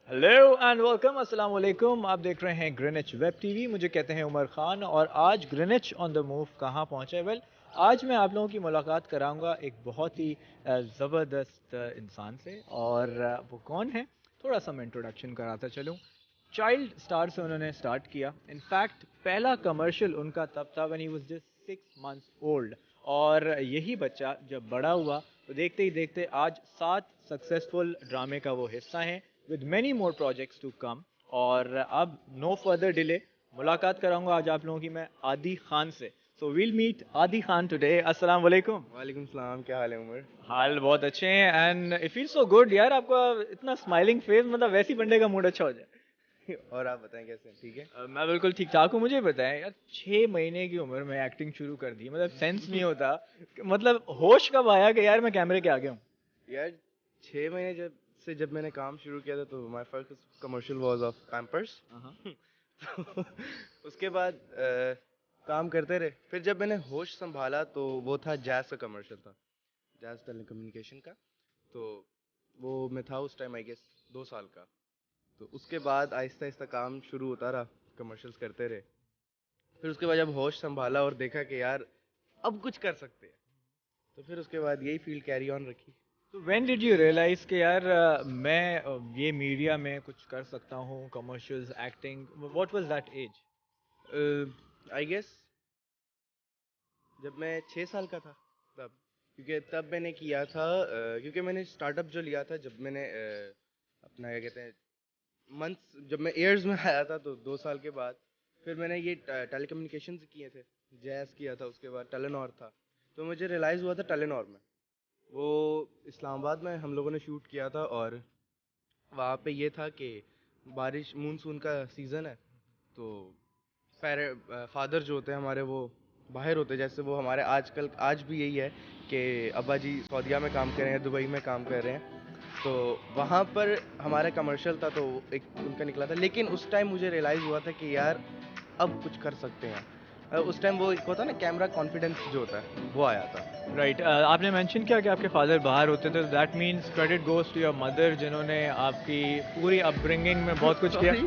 Hello and welcome, अस्सलाम वालेकुम। आप देख रहे हैं ग्रीनिच वेब टीवी। मुझे कहते हैं उमर खान और आज ग्रीनिच ऑन द मूव कहाँ पहुँचे आज मैं आप लोगों की मुलाकात कराऊंगा एक बहुत ही ज़बरदस्त इंसान से। और वो कौन है, थोड़ा सा मैं इंट्रोडक्शन कराता चलूँ। चाइल्ड स्टार से उन्होंने स्टार्ट किया। इनफैक्ट पहला कमर्शियल उनका तब था when he was just 6 months old. और यही बच्चा जब बड़ा हुआ तो देखते ही देखते आज 7 सक्सेसफुल ड्रामे का वो हिस्सा है, with many more projects to come। और अब नो फर्दर डिले मुलाकात कराऊंगा आज आप लोगों की मैं आदि खान से। सो वील मीट आदि खान टुडे। अस्सलाम वालेकुम। वालेकुम सलाम, क्या हाल है उमर? हाल बहुत अच्छे हैं and it feel so good यार, आपका इतना स्माइलिंग फेस, मतलब वैसी बंदे का मूड अच्छा हो जाए। और आप बताएं कैसे हैं? ठीक है। मैं बिल्कुल ठीक ठाक हूँ। मुझे बताएं यार, 6 महीने की उम्र में एक्टिंग शुरू कर दी, मतलब सेंस नहीं होता। मतलब होश कब आया कि यार मैं कैमरे के आगे हूँ? यार 6 महीने जब मैंने काम शुरू किया था तो my first commercial was of Pampers. तो उसके बाद काम करते रहे। फिर जब मैंने होश संभाला तो वो था जैज़ का कमर्शियल था, जैज़ टेलीकम्युनिकेशन का। तो वो मैं था उस टाइम आई गेस 2 साल का। तो उसके बाद आहिस्ता आहिस्ता काम शुरू होता रहा, कमर्शियल्स करते रहे। फिर उसके बाद जब होश संभाला और देखा कि यार अब कुछ कर सकते हैं, तो फिर उसके बाद यही फील्ड कैरी ऑन रखी। तो व्हेन डिड यू रियलाइज कि यार मैं ये मीडिया में कुछ कर सकता हूँ, commercials, acting, what was that age? I guess जब मैं 6 साल का था तब, क्योंकि तब मैंने किया था क्योंकि मैंने स्टार्टअप जो लिया था जब मैंने अपना क्या कहते हैं मंथ्स, जब मैं ईयर्स में आया था तो 2 साल के बाद फिर मैंने ये टेलीकम्युनिकेशन किए थे। जैस किया था, उसके बाद टेलेनॉर था। तो मुझे रियलाइज़ हुआ था टेलेनॉर में, वो इस्लामाबाद में हम लोगों ने शूट किया था। और वहाँ पे ये था कि बारिश मूनसून का सीज़न है। तो फादर जो होते हैं हमारे वो बाहर होते हैं, जैसे वो हमारे आजकल आज भी यही है कि अब्बा जी सऊदीया में काम कर रहे हैं, दुबई में काम कर रहे हैं। तो वहाँ पर हमारा कमर्शियल था तो एक उनका निकला था। लेकिन उस टाइम मुझे रियलाइज़ हुआ था कि यार अब कुछ कर सकते हैं। उस टाइम वो एक होता है ना, कैमरा कॉन्फिडेंस जो होता है वो आया था। राइट, आपने मेंशन किया कि आपके फादर बाहर होते थे, that means credit goes to your mother जिन्होंने आपकी पूरी अपब्रिंगिंग में बहुत कुछ किया। सॉरी,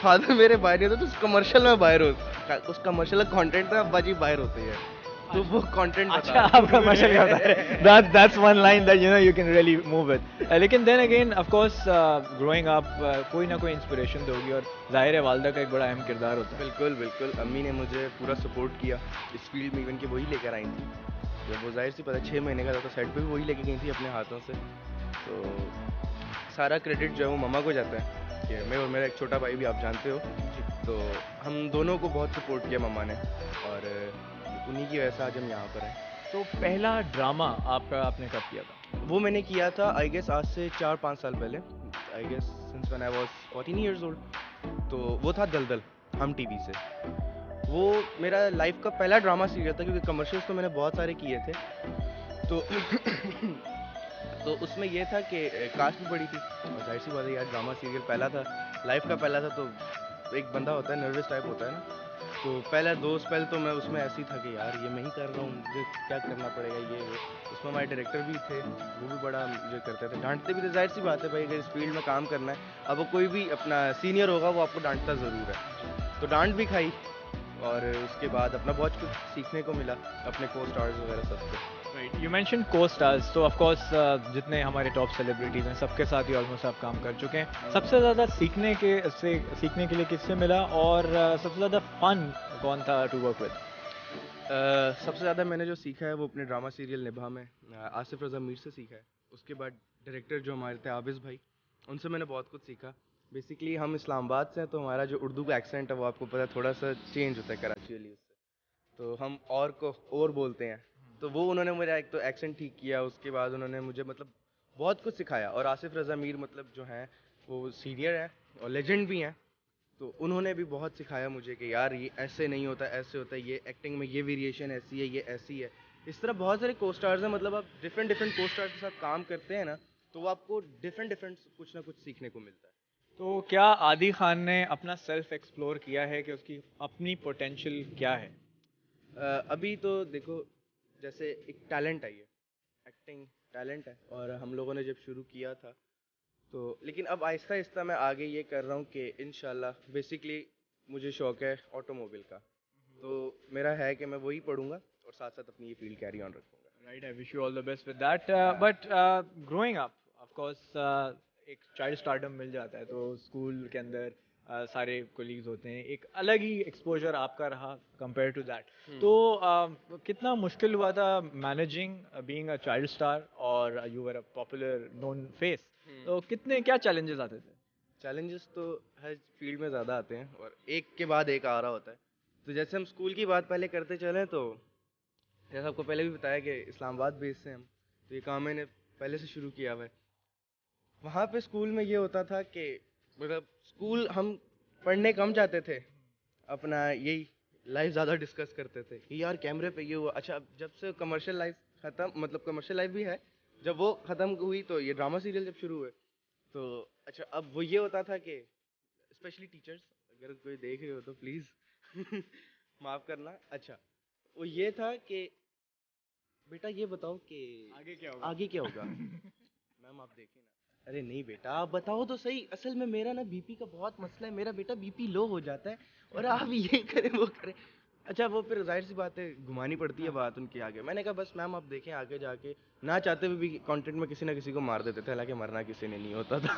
फादर मेरे बाहर नहीं होते तो उस कमर्शियल में बाहर हो, उस कमर्शियल का कंटेंट था, अब्बा जी बाहर होते हैं। तो वो कंटेंट बता अच्छा, रहा आप हूँ कमर्शियल का बता रहे हैं। That's one line that you can really move with. लेकिन then again of course growing up कोई ना कोई इंस्पिरेशन दोगी, और जाहिर है वालदा का एक बड़ा अहम किरदार होता है। बिल्कुल बिल्कुल, अम्मी ने मुझे पूरा सपोर्ट किया इस फील्ड में, इवन कि वही लेकर आई थी। जब वो जाहिर सी पता 6 महीने का था तो सेट पे भी वही लेके गई थी अपने हाथों से। तो सारा क्रेडिट जो है वो मम्मा को जाता है, कि मैं और मेरा एक छोटा भाई भी आप जानते हो। तो हम दोनों को बहुत सपोर्ट किया मम्मा ने, और उन्हीं की वजह से आज हम यहाँ पर हैं। तो पहला ड्रामा आपका आपने कब किया था? वो मैंने किया था आई गेस आज से 4-5 साल पहले, I guess since when I was 14 years old. तो वो था दलदल, हम टीवी से। वो मेरा लाइफ का पहला ड्रामा सीरियल था, क्योंकि कमर्शियल्स तो मैंने बहुत सारे किए थे। तो तो उसमें ये था कि कास्ट भी बड़ी थी, और जाहिर सी बात है यार, ड्रामा सीरियल पहला था, लाइफ का पहला था। तो एक बंदा होता है नर्वस टाइप होता है ना। तो पहला 2 स्पेल तो मैं उसमें ऐसे ही था कि यार ये मैं ही कर रहा हूँ, मुझे क्या करना पड़ेगा ये वो। उसमें हमारे डायरेक्टर भी थे, वो भी बड़ा मुझे करते थे, डांटते भी थे। जाहिर सी बात है भाई, अगर इस फील्ड में काम करना है, अब वो कोई भी अपना सीनियर होगा वो आपको डांटता ज़रूर है। तो डांट भी खाई, और उसके बाद अपना बहुत कुछ सीखने को मिला अपने को स्टार्स वगैरह सबसे। राइट, यू मेंशन को स्टार्स, तो ऑफ कोर्स जितने हमारे टॉप सेलिब्रिटीज़ हैं सबके साथ ही ऑलमोस्ट आप काम कर चुके हैं। सबसे ज़्यादा सीखने के लिए किससे मिला, और सबसे ज़्यादा फन कौन था टू वर्क विद? सबसे ज़्यादा मैंने जो सीखा है वो अपने ड्रामा सीरियल निभा में आसिफ रज़ा मीर से सीखा है। उसके बाद डायरेक्टर जो हमारे थे आबिज़ भाई, उनसे मैंने बहुत कुछ सीखा। बेसिकली हम इस्लामाबाद से हैं, तो हमारा जो उर्दू का एक्सेंट है वो आपको पता है थोड़ा सा चेंज होता है कराची वाली उससे। तो हम और को और बोलते हैं। तो वो उन्होंने मेरा एक तो एक्सेंट ठीक किया, उसके बाद उन्होंने मुझे मतलब बहुत कुछ सिखाया। और आसिफ रज़ा मीर मतलब जो हैं वो सीनियर है और लेजेंड भी हैं। तो उन्होंने भी बहुत सिखाया मुझे कि यार ये ऐसे नहीं होता, ऐसे होता है, ये एक्टिंग में ये वेरिएशन ऐसी है, ये ऐसी है। इस तरह बहुत सारे को स्टार्स हैं, मतलब आप डिफरेंट डिफरेंट को स्टार्स के साथ काम करते हैं ना, तो वो आपको डिफरेंट डिफरेंट कुछ ना कुछ सीखने को मिलता है। तो क्या आदि खान ने अपना सेल्फ एक्सप्लोर किया है कि उसकी अपनी पोटेंशियल क्या है? अभी तो देखो, जैसे एक टैलेंट है, ये एक्टिंग टैलेंट है। और हम लोगों ने जब शुरू किया था तो लेकिन अब आहिस्ता आहिस्ता मैं आगे ये कर रहा हूँ कि इंशाल्लाह बेसिकली मुझे शौक है ऑटोमोबाइल का, तो मेरा है कि मैं वही पढ़ूंगा और साथ साथ अपनी ये फील्ड कैरी ऑन रखूंगा। Right, I wish you all the best with that. हाँ। But growing up, of course, एक चाइल्ड स्टारडम मिल जाता है, तो स्कूल के अंदर सारे कोलीग्स होते हैं, एक अलग ही एक्सपोजर आपका रहा कंपेयर टू दैट। तो कितना मुश्किल हुआ था managing being a child star और you were a popular known face, तो कितने क्या चैलेंजेस आते थे? चैलेंजेस तो हर फील्ड में ज़्यादा आते हैं और एक के बाद एक आ रहा होता है। तो जैसे हम स्कूल की बात पहले करते चलें तो जैसा आपको पहले भी बताया कि इस्लामाबाद बेस से हम, तो ये काम मैंने पहले से शुरू किया हुआ है। वहाँ पे स्कूल में ये होता था कि मतलब स्कूल हम पढ़ने कम जाते थे, अपना यही लाइफ ज़्यादा डिस्कस करते थे कि यार कैमरे पे ये हुआ। अच्छा, अब जब से कमर्शियल लाइफ ख़त्म, मतलब कमर्शियल लाइफ भी है, जब वो ख़त्म हुई तो ये ड्रामा सीरियल जब शुरू हुए तो अच्छा अब वो ये होता था कि स्पेशली टीचर्स, अगर कोई देख रहे हो तो प्लीज़ माफ़ करना। अच्छा, वो ये था कि बेटा ये बताओ कि आगे क्या होगा? आगे क्या होगा। मैम आप देखें ना, अरे नहीं बेटा आप बताओ तो सही, असल में मेरा ना बीपी का बहुत मसला है, मेरा बेटा बीपी लो हो जाता है और आप ये करें वो करें। अच्छा, वो फिर जाहिर सी बात है घुमानी पड़ती है बात उनके आगे। मैंने कहा बस मैम आप देखें आगे जाके, ना चाहते हुए भी कंटेंट में किसी ना किसी को मार देते थे, हालांकि मरना किसी ने नहीं होता था।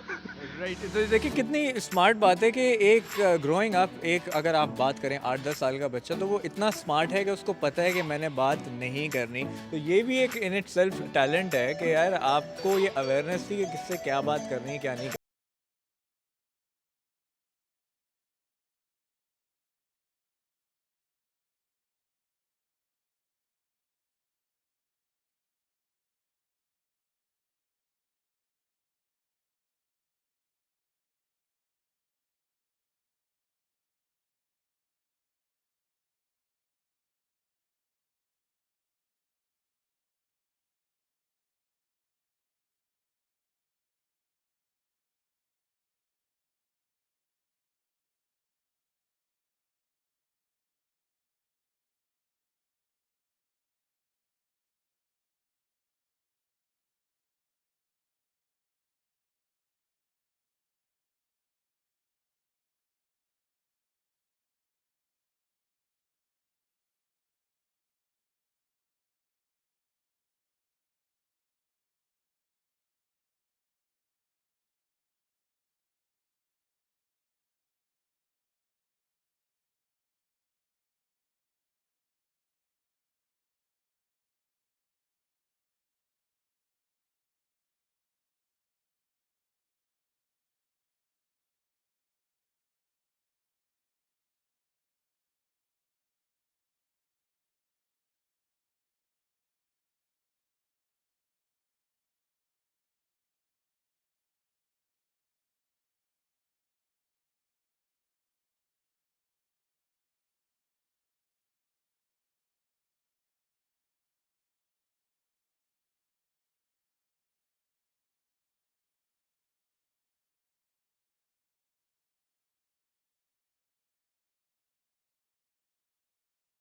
राइट, तो देखिए कितनी स्मार्ट बात है कि एक ग्रोइंग अप, एक अगर आप बात करें 8-10 साल का बच्चा, तो वो इतना स्मार्ट है कि उसको पता है कि मैंने बात नहीं करनी। तो ये भी एक इन इट सेल्फ टैलेंट है कि यार आपको ये अवेयरनेस थी कि किससे क्या बात करनी है क्या नहीं।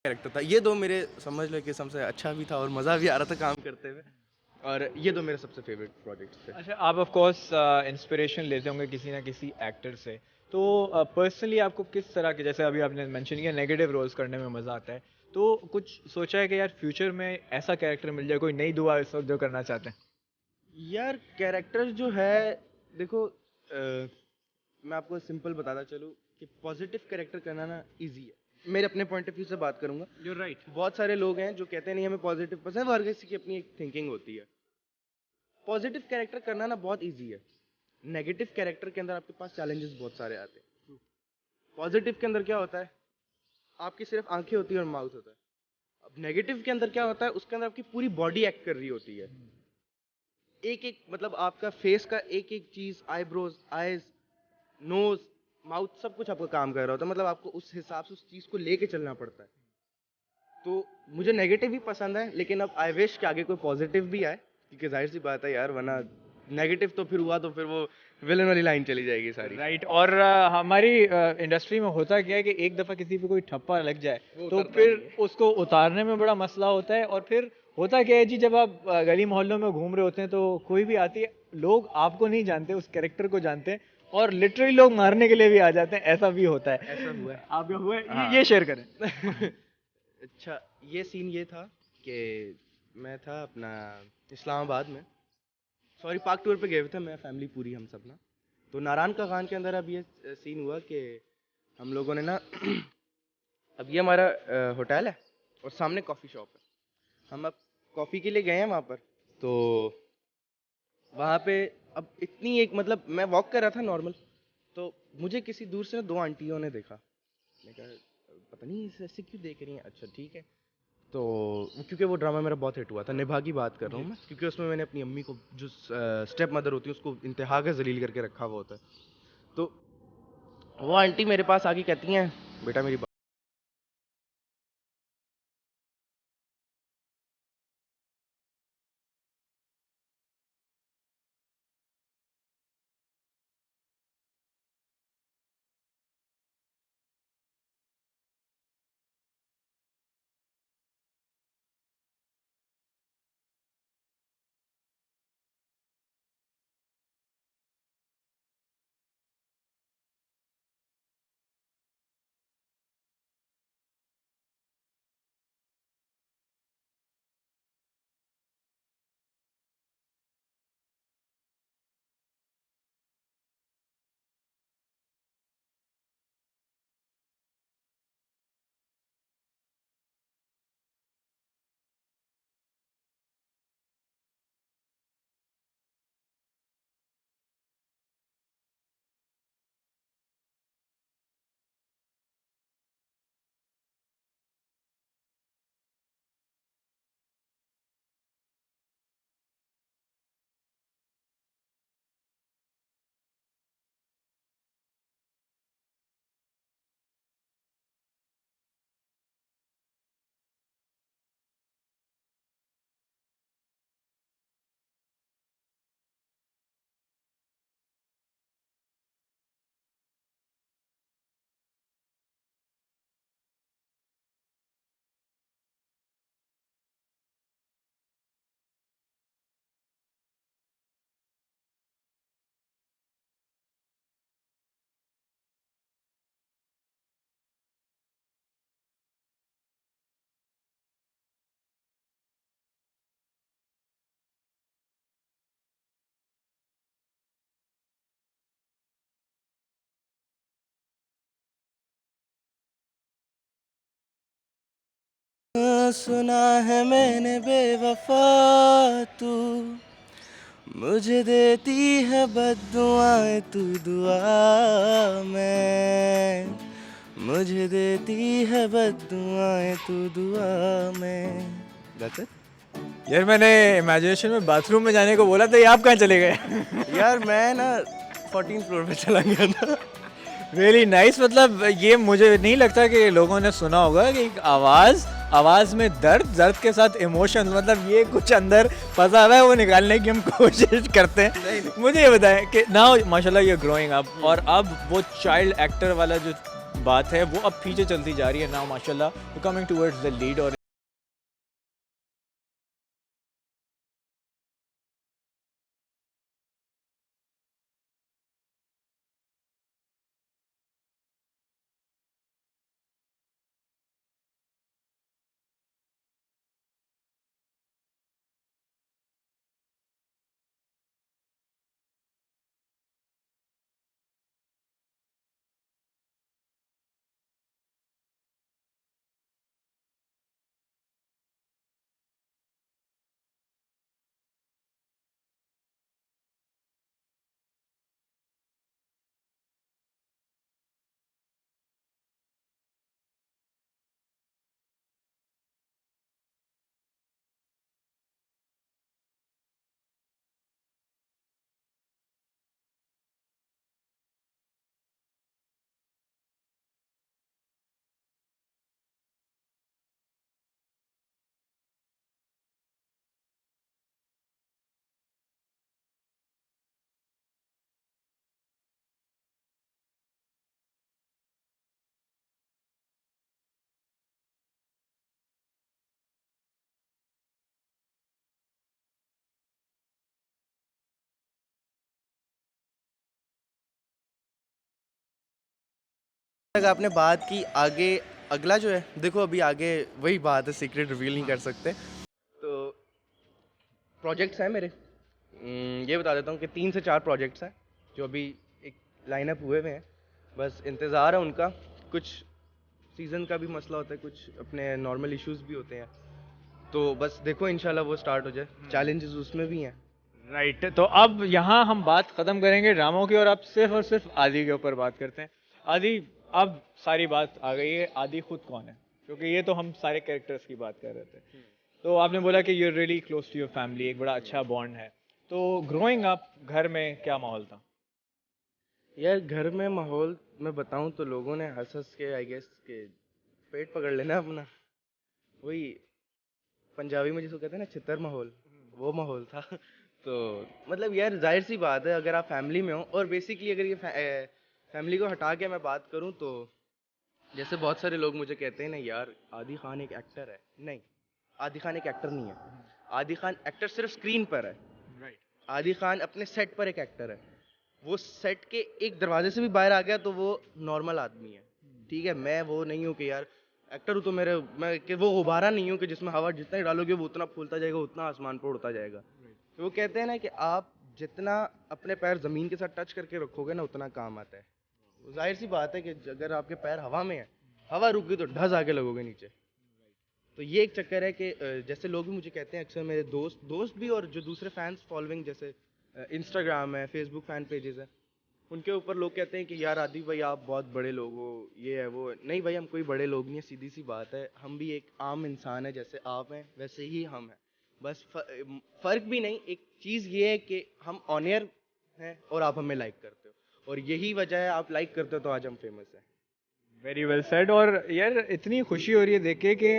कैरेक्टर था, ये दो मेरे समझ लो कि सबसे अच्छा भी था और मज़ा भी आ रहा था काम करते हुए, और ये दो मेरे सबसे फेवरेट प्रोजेक्ट्स थे। अच्छा, आप ऑफ कोर्स इंस्पिरेशन लेते होंगे किसी ना किसी एक्टर से, तो पर्सनली आपको किस तरह के, जैसे अभी आपने मेंशन किया नेगेटिव रोल्स करने में मज़ा आता है, तो कुछ सोचा है कि यार फ्यूचर में ऐसा कैरेक्टर मिल जाए, कोई नई दुआ इस वक्त जो करना चाहते हैं? यार कैरेक्टर जो है, देखो मैं आपको सिंपल बताता चलूँ कि पॉजिटिव कैरेक्टर करना ना इजी है। मेरे अपने पॉइंट ऑफ व्यू से बात करूंगा। You right. बहुत सारे लोग हैं जो कहते नहीं हमें पॉजिटिव पसंद है, हर किसी की अपनी एक थिंकिंग होती है। पॉजिटिव कैरेक्टर करना ना बहुत इजी है। नेगेटिव कैरेक्टर के अंदर आपके पास चैलेंजेस बहुत सारे आते हैं। पॉजिटिव के अंदर क्या होता है, आपकी सिर्फ आंखें होती है और माउथ होता है। अब नेगेटिव के अंदर क्या होता है, उसके अंदर आपकी पूरी बॉडी एक्ट कर रही होती है। एक एक मतलब आपका फेस का एक एक चीज, आईब्रोज, आईज, नोज, माउथ, सब कुछ आपका काम कर रहा होता है। मतलब आपको उस हिसाब से उस चीज को लेके चलना पड़ता है। तो मुझे नेगेटिव भी पसंद है, लेकिन अब आई विश कि आगे कोई पॉजिटिव भी आए, क्योंकि जाहिर सी बात है यार, वरना नेगेटिव तो फिर हुआ तो फिर वो विलन वाली लाइन चली जाएगी सारी। राइट, और हमारी इंडस्ट्री में होता क्या है कि एक दफ़ा किसी पे कोई ठप्पा लग जाए वो तो उतरता फिर नहीं है। उसको उतारने में बड़ा मसला होता है। और फिर होता क्या है जी, जब आप गली मोहल्लों में घूम रहे होते हैं तो कोई भी आती है, लोग आपको नहीं जानते, उस कैरेक्टर को जानते हैं और लिटरली लोग मारने के लिए भी आ जाते हैं, ऐसा भी होता है। ऐसा हुआ है। आपका हुआ है? हाँ। ये शेयर करें। अच्छा, ये सीन ये था कि मैं था अपना इस्लामाबाद में, सॉरी पार्क टूर पे गए हुए थे, मैं फैमिली पूरी हम सब ना। तो नारायण का खान के अंदर अब ये सीन हुआ कि हम लोगों ने ना अब ये हमारा होटल है और सामने कॉफ़ी शॉप है। हम अब कॉफ़ी के लिए गए हैं वहाँ पर। तो वहाँ पे अब इतनी एक मतलब मैं वॉक कर रहा था नॉर्मल, तो मुझे किसी दूर से ना दो आंटियों ने देखा। मैंने कहा पता नहीं इसे ऐसे क्यों देख रही हैं, अच्छा ठीक है। तो क्योंकि वो ड्रामा मेरा बहुत हिट हुआ था, निभा की बात कर रहा हूँ मैं, क्योंकि उसमें मैंने अपनी अम्मी को जो स्टेप मदर होती है उसको इंतहा का जलील करके रखा हुआ होता है। तो वो आंटी मेरे पास आके कहती हैं, बेटा मेरी सुना है मैंने बेवफा तू, मुझे देती है बद्दुआएं तू दुआ में, मुझे देती है बद्दुआएं तू दुआ में। That's it? यार मैंने इमेजिनेशन में बाथरूम में जाने को बोला था, ये आप कहाँ चले गए? यार मैं ना 14 फ्लोर पे चला गया था। Really nice. मतलब ये मुझे नहीं लगता कि लोगों ने सुना होगा कि एक आवाज में दर्द, दर्द के साथ इमोशन, मतलब ये कुछ अंदर फंसा हुआ है, वो निकालने की हम कोशिश करते हैं। मुझे ये बताएं कि नाउ माशाल्लाह यू आर ग्रोइंग अप, और अब वो चाइल्ड एक्टर वाला जो बात है वो अब पीछे चलती जा रही है। नाउ माशाल्लाह कमिंग टुवर्ड्स द लीड, और अगर आपने बात की आगे, अगला जो है देखो अभी आगे वही बात है, सीक्रेट रिवील नहीं कर सकते। तो प्रोजेक्ट्स हैं मेरे, ये बता देता हूँ कि 3 से 4 प्रोजेक्ट्स हैं जो अभी एक लाइनअप हुए हुए हैं, बस इंतज़ार है उनका। कुछ सीज़न का भी मसला होता है, कुछ अपने नॉर्मल इश्यूज भी होते हैं, तो बस देखो इंशाल्लाह वो स्टार्ट हो जाए। चैलेंजेस उसमें भी हैं। राइट, तो अब यहाँ हम बात खत्म करेंगे ड्रामों की और अब सिर्फ और सिर्फ आदि के ऊपर बात करते हैं। आदि, अब सारी बात आ गई है, आदि खुद कौन है? क्योंकि ये तो हम सारे कैरेक्टर्स की बात कर रहे थे। तो आपने बोला कि you are really close to your family, एक बड़ा अच्छा बॉन्ड है। तो ग्रोइंग अप घर में क्या माहौल था? यार घर में माहौल मैं बताऊं तो लोगों ने हंस हंस के आई गेस के पेट पकड़ लेना अपना। वही पंजाबी में जिसको कहते हैं ना छितर माहौल, वो माहौल था। तो मतलब यार जाहिर सी बात है, अगर आप फैमिली में हो, और बेसिकली अगर ये फैमिली को हटा के मैं बात करूं तो जैसे बहुत सारे लोग मुझे कहते हैं ना यार आदि खान एक एक्टर है। नहीं, आदि खान एक एक्टर नहीं है। आदि खान एक्टर सिर्फ स्क्रीन पर है। राइट। आदि खान अपने सेट पर एक एक्टर है। वो सेट के एक दरवाजे से भी बाहर आ गया तो वो नॉर्मल आदमी है। ठीक है, मैं वो नहीं हूँ कि यार एक्टर हूँ तो मैं कि वो गुब्बारा नहीं हूँ कि जिसमें हवा जितना ही डालोगे वो उतना फूलता जाएगा, उतना आसमान पर उड़ता जाएगा। तो वो कहते हैं ना कि आप जितना अपने पैर जमीन के साथ टच करके रखोगे ना उतना काम आता है। तो जाहिर सी बात है कि अगर आपके पैर हवा में है, हवा रुक गई तो ढस आके लगोगे नीचे। तो ये एक चक्कर है कि जैसे लोग भी मुझे कहते हैं अक्सर, मेरे दोस्त भी और जो दूसरे फैंस फॉलोइंग जैसे इंस्टाग्राम है, फेसबुक फैन पेजेस है, उनके ऊपर लोग कहते हैं कि यार आदि भाई आप बहुत बड़े लोग हो, ये है वो है। नहीं भाई, हम कोई बड़े लोग नहीं है, सीधी सी बात है। हम भी एक आम इंसान है, जैसे आप हैं वैसे ही हम हैं। बस फर्क भी नहीं, एक चीज़ ये है कि हम ऑन एयर हैं और आप हमें लाइक करते हो, और यही वजह है आप लाइक करते हो तो आज हम फेमस हैं। Very well said. और यार इतनी खुशी हो रही है देख के कि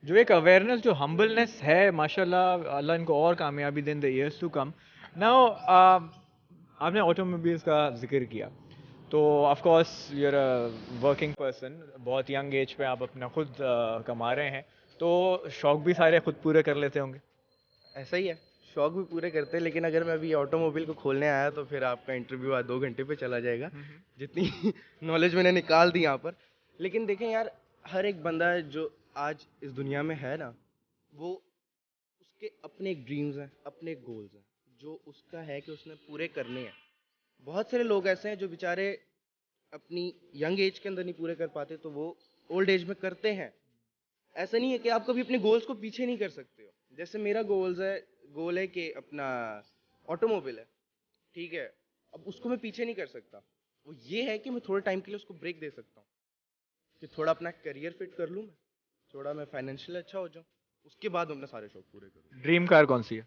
जो एक अवेयरनेस, जो हम्बलनेस है, माशाल्लाह, अल्लाह इनको और कामयाबी दें the years to come. Now आपने ऑटोमोबाइल्स का जिक्र किया, तो of course you are a working person, बहुत यंग एज पे आप अपना खुद कमा रहे हैं, तो शौक भी सारे खुद पूरे कर लेते होंगे। ऐसा ही है, शौक भी पूरे करते हैं, लेकिन अगर मैं अभी ऑटोमोबाइल को खोलने आया तो फिर आपका इंटरव्यू आज 2 घंटे पे चला जाएगा, जितनी नॉलेज मैंने निकाल दी यहाँ पर। लेकिन देखें यार, हर एक बंदा जो आज इस दुनिया में है ना, वो उसके अपने एक ड्रीम्स हैं, अपने एक गोल्स हैं, जो उसका है कि उसने पूरे करने हैं। बहुत सारे लोग ऐसे हैं जो बेचारे अपनी यंग एज के अंदर नहीं पूरे कर पाते, तो वो ओल्ड एज में करते हैं। ऐसा नहीं है कि आप कभी अपने गोल्स को पीछे नहीं कर सकते हो। जैसे मेरा गोल है कि अपना ऑटोमोबाइल है, ठीक है, अब उसको मैं पीछे नहीं कर सकता। वो ये है कि मैं थोड़े टाइम के लिए उसको ब्रेक दे सकता हूँ, कि थोड़ा अपना करियर फिट कर लूँ मैं, थोड़ा मैं फाइनेंशियल अच्छा हो जाऊँ, उसके बाद मैं अपने सारे शौक पूरे करूँ। ड्रीम कार कौन सी है?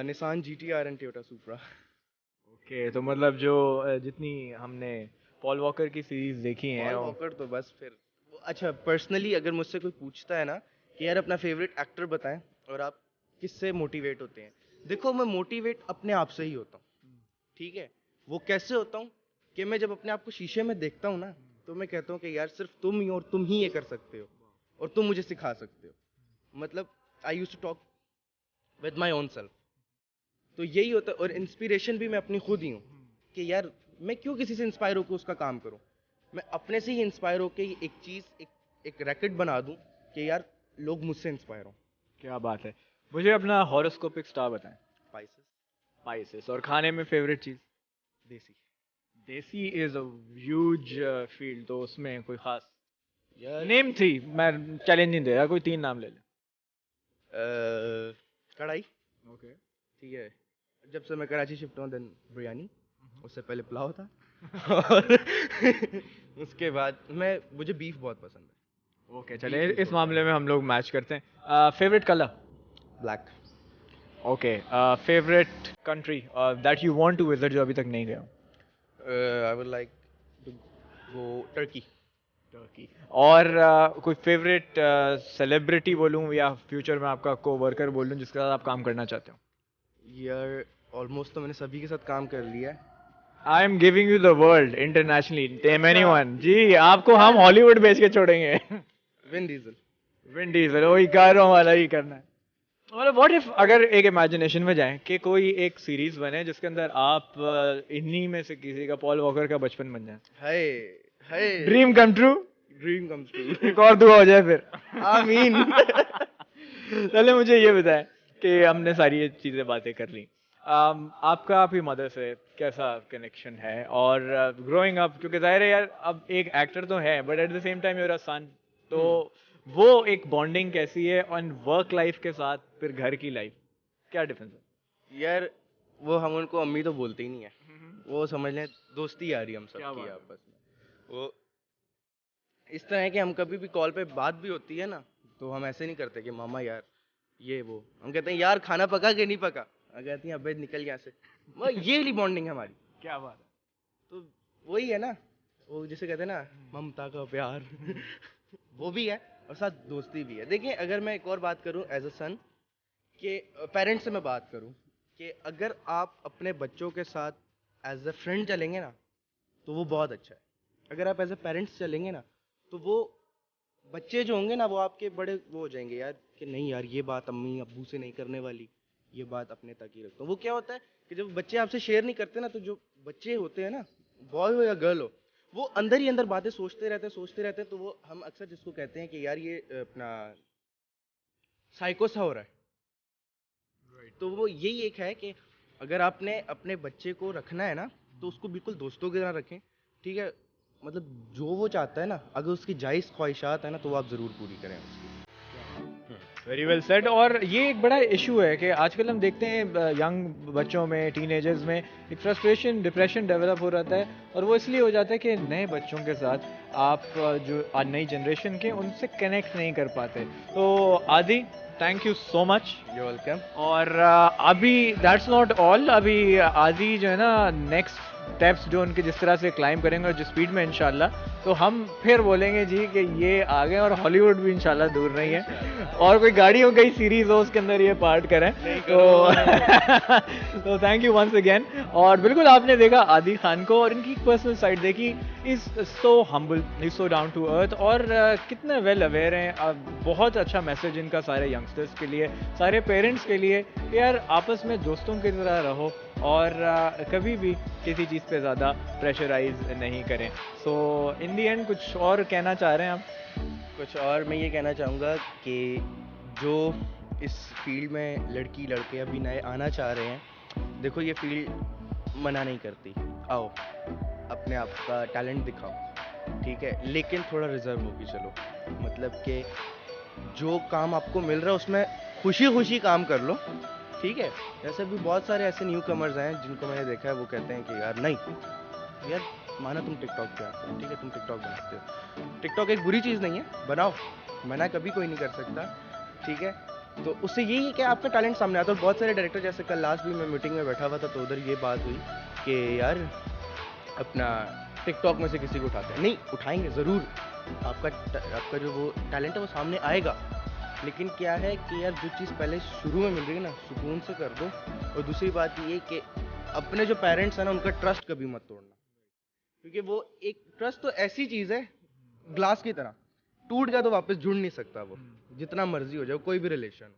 Nissan GT-R and Toyota Supra. Okay, तो मतलब जो जितनी हमने पॉल वॉकर की सीरीज देखी हैं पॉल वॉकर तो बस फिर अच्छा, पर्सनली अगर मुझसे कोई पूछता है ना कि यार अपना फेवरेट एक्टर बताएं और आप किससे मोटिवेट होते हैं, देखो मैं मोटिवेट अपने आप से ही होता हूँ। ठीक है, वो कैसे होता हूँ कि मैं जब अपने आप को शीशे में देखता हूँ ना, तो मैं कहता हूँ कि यार सिर्फ तुम ही और तुम ही ये कर सकते हो, और तुम मुझे सिखा सकते हो। मतलब I use to talk with my own self. तो यही होता है, और इंस्पिरेशन भी मैं अपनी खुद ही हूँ कि यार मैं क्यों किसी से इंस्पायर होकर उसका काम करूँ। मैं अपने से ही इंस्पायर होकर एक चीज़, एक रैकेट बना दूँ कि यार लोग मुझसे इंस्पायर हों। क्या बात है। मुझे अपना हॉरोस्कोपिक स्टार बताएं। स्पाइसेस। स्पाइसेस। और खाने में फेवरेट चीज़? देसी। देसी इज अ ह्यूज फील्ड, तो उसमें कोई खास यार नेम थी? मैं चैलेंज नहीं दे रहा, कोई 3 नाम ले ले। कढ़ाई। ओके। ठीक है, जब से मैं कराची शिफ्ट हुआ देन बिरयानी, उससे पहले पुलाव था। और उसके बाद मुझे बीफ बहुत पसंद है। ओके, चले बीफ इस मामले में हम लोग मैच करते हैं। Favourite colour? Black. Okay. Favourite country that you want to visit, जो अभी तक नहीं गए हो? I would like to go Turkey. Turkey. और कोई फेवरेट सेलिब्रिटी बोलूं या फ्यूचर में आपका को वर्कर बोलूं जिसके साथ आप काम करना चाहते हो? यार ऑलमोस्ट तो मैंने सभी के साथ काम कर लिया है। I am giving you the world internationally, टेम अच्छा। एनीवन जी, आपको हम हॉलीवुड भेज के छोड़ेंगे। Vin Diesel. विन डीजल, वही कारों वाला ही करना है। मतलब व्हाट इफ, अगर एक इमेजिनेशन में जाएं कि कोई एक सीरीज बने जिसके अंदर आप इन्हीं में से किसी का, पॉल वॉकर का बचपन बन जाए। हाय है dream come true, dream comes true. एक और दुआ हो जाए फिर। आमीन। चले मुझे ये बताएं कि हमने सारी ये चीज़ें बातें कर ली, आपका आपकी मदर से कैसा कनेक्शन है, और ग्रोइंग अप, क्योंकि जाहिर है यार अब एक एक्टर तो है but at the same time you're a son, तो वो एक बॉन्डिंग कैसी है, और वर्क लाइफ के साथ फिर घर की लाइफ, क्या डिफरेंस है? यार वो हम उनको अम्मी तो बोलते ही नहीं है, वो समझ लें दोस्ती आ रही हम क्या सबकी बात है। आपस में। वो इस तरह है कि हम कभी भी कॉल पे बात भी होती है ना, तो हम ऐसे नहीं करते कि मामा यार ये वो, हम कहते हैं यार खाना पका कि नहीं पका, कहती हैं अबे निकल यहाँ से। वो ये वाली बॉन्डिंग है हमारी। क्या बात तो वही है ना, वो जिसे कहते हैं ना ममता का प्यार। वो भी है और साथ दोस्ती भी है। देखिए अगर मैं एक और बात करूं एज अ सन, कि पेरेंट्स से मैं बात करूं, कि अगर आप अपने बच्चों के साथ एज अ फ्रेंड चलेंगे ना, तो वो बहुत अच्छा है। अगर आप एज अ पेरेंट्स चलेंगे ना, तो वो बच्चे जो होंगे ना वो आपके बड़े वो हो जाएंगे यार, कि नहीं यार ये बात अम्मी अब्बू से नहीं करने वाली, ये बात अपने तक ही रखता हूँ। वो क्या होता है कि जब बच्चे आपसे शेयर नहीं करते ना, तो जो बच्चे होते हैं ना, बॉय हो या गर्ल हो, वो अंदर ही अंदर बातें सोचते रहते हैं। तो वो हम अक्सर जिसको कहते हैं कि यार ये अपना साइको सा हो रहा है। तो वो यही एक है कि अगर आपने अपने बच्चे को रखना है ना, तो उसको बिल्कुल दोस्तों की तरह रखें, ठीक है। मतलब जो वो चाहता है ना, अगर उसकी जायज़ ख्वाहिशात है ना, तो वो आप ज़रूर पूरी करें उसकी। Very well said. और ये एक बड़ा इशू है कि आजकल हम देखते हैं यंग बच्चों में, टीनेजर्स में एक फ्रस्ट्रेशन, डिप्रेशन डेवलप हो जाता है, और वो इसलिए हो जाता है कि नए बच्चों के साथ आप जो आज नई जनरेशन के, उनसे कनेक्ट नहीं कर पाते। तो आदि, thank you so much. You welcome. और अभी दैट्स नॉट ऑल, अभी आदि जो है ना नेक्स्ट स्टेप्स जो उनके जिस तरह से क्लाइंब करेंगे और जिस स्पीड में इंशाल्लाह, तो हम फिर बोलेंगे जी कि ये आ गए, और हॉलीवुड भी इंशाल्लाह दूर नहीं है, और कोई गाड़ी हो गई सीरीज हो उसके अंदर ये पार्ट करें। तो तो थैंक यू वंस अगेन। और बिल्कुल आपने देखा आदि खान को, और इनकी पर्सनल साइड देखी, is so humble, is so down to earth, और कितने वेल अवेयर हैं। बहुत अच्छा मैसेज इनका सारे यंगस्टर्स के लिए, सारे पेरेंट्स के लिए, यार आपस में दोस्तों की तरह रहो, और कभी भी किसी चीज़ पे ज़्यादा प्रेशराइज नहीं करें। सो इन दी एंड कुछ और कहना चाह रहे हैं आप? कुछ और मैं ये कहना चाहूँगा कि जो इस फील्ड में लड़की लड़के अभी नए आना चाह रहे हैं, देखो ये फील्ड मना नहीं करती, आओ अपने आप का टैलेंट दिखाओ, ठीक है, लेकिन थोड़ा रिजर्व होके चलो। मतलब कि जो काम आपको मिल रहा है उसमें खुशी खुशी काम कर लो, ठीक है। जैसे भी बहुत सारे ऐसे न्यू कमर्स हैं जिनको मैंने देखा है, वो कहते हैं कि यार नहीं यार, माना तुम टिकटॉक पे आते हो, ठीक है, तुम टिकटॉक बनाते हो, टिकटॉक एक बुरी चीज़ नहीं है, बनाओ, मना कभी कोई नहीं कर सकता, ठीक है। तो उससे यही है कि आपका टैलेंट सामने आता है। और बहुत सारे डायरेक्टर, जैसे कल लास्ट भी मैं मीटिंग में बैठा हुआ था, तो उधर ये बात हुई कि यार अपना टिकटॉक में से किसी को उठाते हैं, नहीं उठाएंगे ज़रूर, आपका जो वो टैलेंट है वो सामने आएगा, लेकिन क्या है कि यार जो चीज़ पहले शुरू में मिल रही है ना, सुकून से कर दो। और दूसरी बात ये कि अपने जो पेरेंट्स हैं ना, उनका ट्रस्ट कभी मत तोड़ना, क्योंकि वो एक ट्रस्ट तो ऐसी चीज़ है ग्लास की तरह, टूट गया तो वापस जुड़ नहीं सकता वो, जितना मर्जी हो जाए कोई भी रिलेशन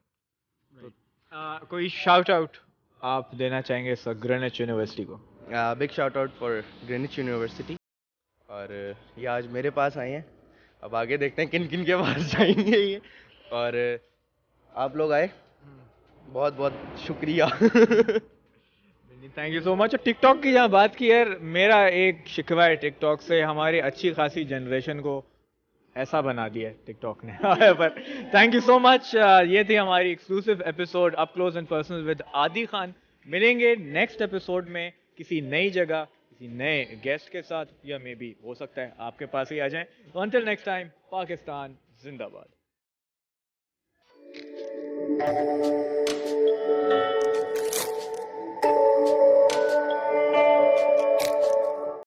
हो। कोई शाउट आउट आप देना चाहेंगे ग्रीनिच यूनिवर्सिटी को? Big shout out for Greenwich university. और ये आज मेरे पास आए हैं, अब आगे देखते हैं किन किन के पास जाएंगे ये। और आप लोग आए, बहुत बहुत शुक्रिया। Thank you so much. TikTok की जहाँ बात की यार, मेरा एक शिकवा है टिकटॉक से, हमारी अच्छी खासी जनरेशन को ऐसा बना दिया है टिकटॉक ने। पर थैंक यू सो मच। ये थी हमारी exclusive episode up close and personal with आदि खान। मिलेंगे नेक्स्ट एपिसोड में किसी नई जगह, किसी नए गेस्ट के साथ, या मे बी हो सकता है आपके पास ही आ जाएं। अंटिल नेक्स्ट टाइम, पाकिस्तान जिंदाबाद।